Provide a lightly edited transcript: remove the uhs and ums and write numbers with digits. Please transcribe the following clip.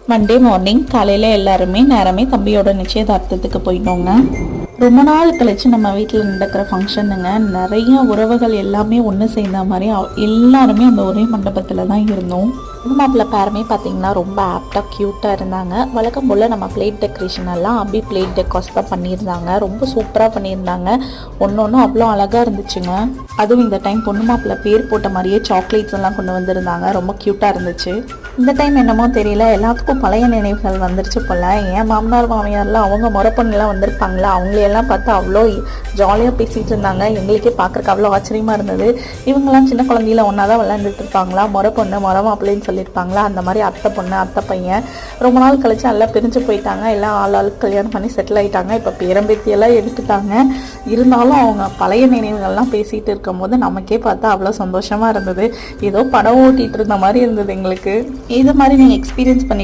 Monday morning காலையில் எல்லாருமே நேரமே தம்பியோட நிச்சயதார்த்தத்துக்கு போயிட்டோங்க. ரொம்ப நாள் கழிச்சு நம்ம வீட்டில் நடக்கிற ஃபங்க்ஷனுங்க. நிறைய உறவுகள் எல்லாமே ஒன்று சேர்ந்த மாதிரி எல்லாருமே அந்த ஒரே மண்டபத்தில் தான் இருந்தோம். மாப்பிள்ளை பேருமே பார்த்திங்கன்னா ரொம்ப ஆப்டாக க்யூட்டாக இருந்தாங்க. வழக்கம் போல் நம்ம பிளேட் டெக்கரேஷன் எல்லாம் அபி பிளேட் டெக்காஸ் தான் பண்ணியிருந்தாங்க. ரொம்ப சூப்பராக பண்ணியிருந்தாங்க. ஒன்று அவ்வளோ அழகாக இருந்துச்சுங்க. அதுவும் இந்த டைம் பொண்ணு மாப்பிள்ளை பேர் போட்ட மாதிரியே சாக்லேட்ஸ் எல்லாம் கொண்டு வந்திருந்தாங்க. ரொம்ப க்யூட்டாக இருந்துச்சு. இந்த டைம் என்னமோ தெரியல, எல்லாத்துக்கும் பழைய நினைவுகள் வந்துருச்சு போல். என் மாமனார் மாமியார்லாம் அவங்க முறப்பொண்ணுலாம் வந்திருப்பாங்களா, அவங்களையெல்லாம் பார்த்து அவ்வளோ ஜாலியாக பேசிகிட்டு இருந்தாங்க. எங்களுக்கே பார்க்குறக்கு அவ்வளோ ஆச்சரியமாக இருந்தது. இவங்கெல்லாம் சின்ன குழந்தையில ஒன்றா தான் விளையாண்டுட்டு இருப்பாங்களா, முறப்பொண்ணு முற மாப்பிள்ளைன்னு சொல்லியிருப்பாங்களா, அந்த மாதிரி அத்தை பொண்ணு அத்தை பையன் ரொம்ப நாள் கழிச்சு எல்லாம் பிரிஞ்சு போயிட்டாங்க. எல்லாம் ஆளுக்கு கல்யாணம் பண்ணி செட்டில் ஆகிட்டாங்க. இப்போ பேரம்பேத்தியெல்லாம் எடுத்துட்டாங்க. இருந்தாலும் அவங்க பழைய நினைவுகள்லாம் பேசிகிட்டு இருக்கும்போது நமக்கே பார்த்தா அவ்வளோ சந்தோஷமாக இருந்தது. ஏதோ படம் ஓட்டிகிட்டு இருந்த மாதிரி இருந்தது எங்களுக்கு. இது மாதிரி நீங்கள் எக்ஸ்பீரியன்ஸ் பண்ணி